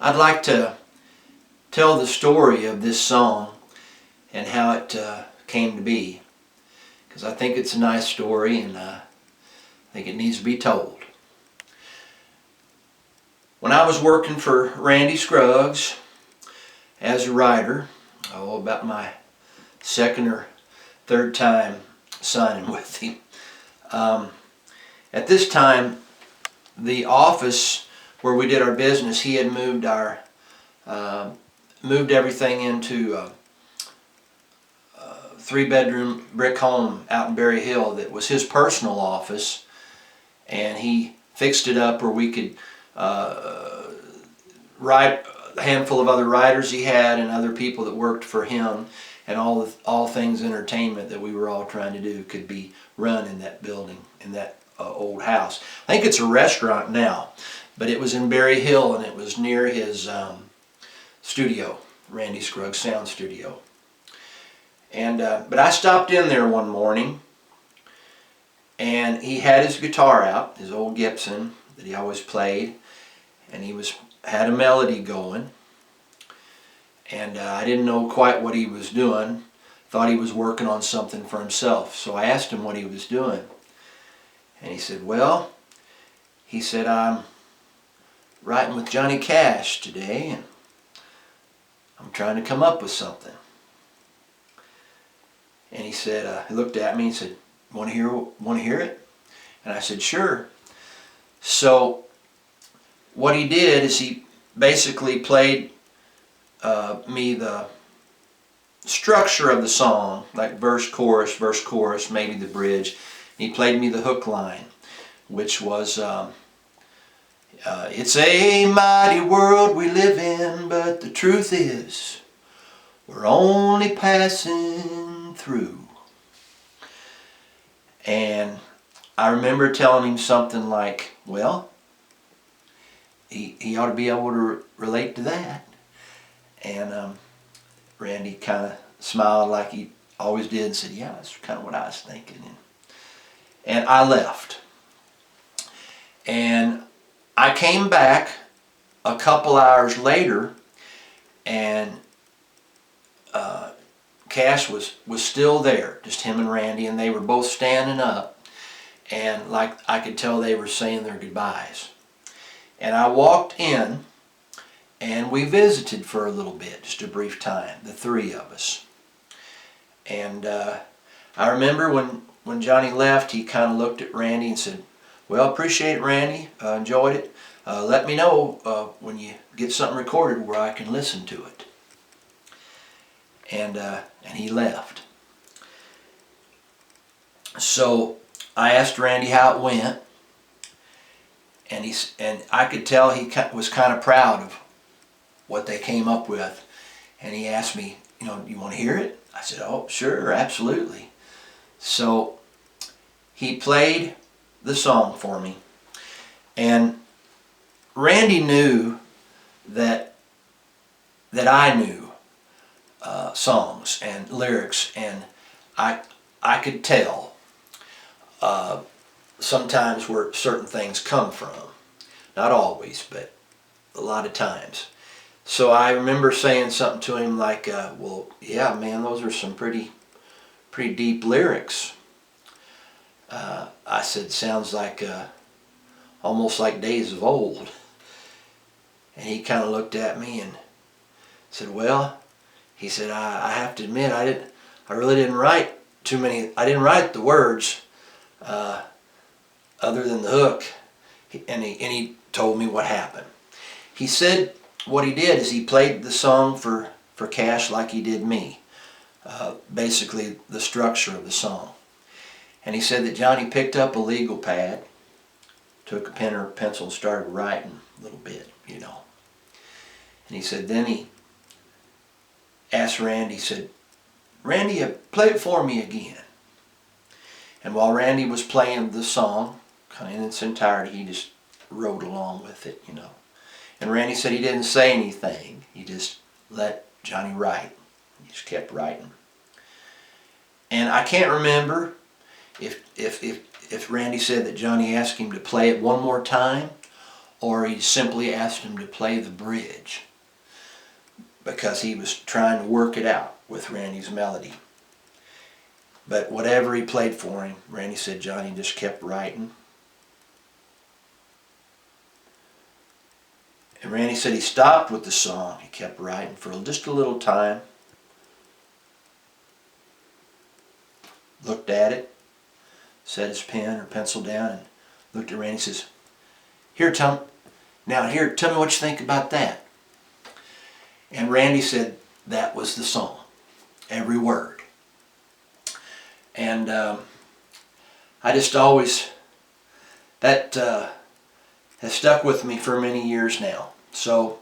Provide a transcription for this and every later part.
I'd like to tell the story of this song and how it came to be, because I think it's a nice story and I think it needs to be told. When I was working for Randy Scruggs as a writer, about my second or third time signing with him, at this time the office where we did our business, he had moved everything into a 3-bedroom brick home out in Berry Hill that was his personal office, and he fixed it up where we could write a handful of other writers he had and other people that worked for him, and all things entertainment that we were all trying to do could be run in that building, in that old house. I think it's a restaurant now, but it was in Berry Hill and it was near his studio, Randy Scruggs Sound Studio. And but I stopped in there one morning, and he had his guitar out, his old Gibson that he always played, and he had a melody going, and I didn't know quite what he was doing. Thought he was working on something for himself, so I asked him what he was doing, and he said, "Well," he said, "I'm writing with Johnny Cash today, and I'm trying to come up with something." And he said, he looked at me and said, Want to hear it? And I said, "Sure." So what he did is he basically played me the structure of the song, like verse, chorus, maybe the bridge. He played me the hook line, which was, "It's a mighty world we live in, but the truth is we're only passing through." And I remember telling him something like, well, he ought to be able to relate to that. And Randy kind of smiled like he always did and said, "Yeah, that's kind of what I was thinking." And I left. And I came back a couple hours later, and Cash was still there, just him and Randy, and they were both standing up, and like I could tell they were saying their goodbyes. And I walked in, and we visited for a little bit, just a brief time, the three of us. And I remember when Johnny left, he kind of looked at Randy and said, "Well, appreciate it, Randy. Enjoyed it. Let me know when you get something recorded where I can listen to it." And he left. So I asked Randy how it went, and I could tell he was kind of proud of what they came up with. And he asked me, "You want to hear it?" I said, "Oh, sure, absolutely." So he played the song for me, and Randy knew that I knew songs and lyrics, and I could tell sometimes where certain things come from. Not always, but a lot of times. So I remember saying something to him like, "Well, yeah, man, those are some pretty deep lyrics." I said, "Sounds like almost like days of old." And he kind of looked at me and said, "Well," he said, I have to admit, I really didn't write too many. I didn't write the words other than the hook." And he told me what happened. He said what he did is he played the song for Cash like he did me, basically the structure of the song. And he said that Johnny picked up a legal pad, took a pen or a pencil and started writing a little bit, And he said then he asked Randy, he said, "Randy, play it for me again." And while Randy was playing the song, kind of in its entirety, he just rode along with it, And Randy said he didn't say anything. He just let Johnny write. He just kept writing. And I can't remember if Randy said that Johnny asked him to play it one more time, or he simply asked him to play the bridge because he was trying to work it out with Randy's melody. But whatever he played for him, Randy said Johnny just kept writing. And Randy said he stopped with the song. He kept writing for just a little time. Looked at it, set his pen or pencil down, and looked at Randy and says, tell me what you think about that. And Randy said that was the song, every word. And I just always, that has stuck with me for many years now. So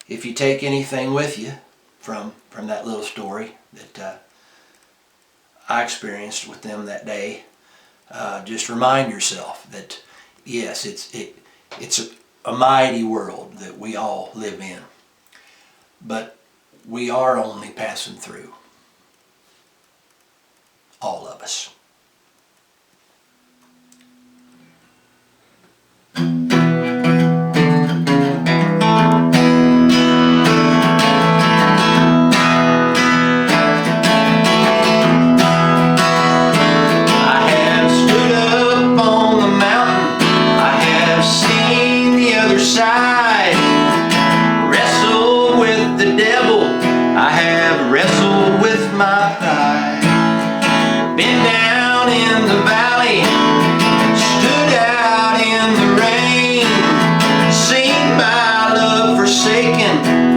if you take anything with you from that little story that I experienced with them that day, just remind yourself that yes, it's a mighty world that we all live in, but we are only passing through, all of us.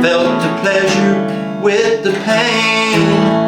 Felt the pleasure with the pain.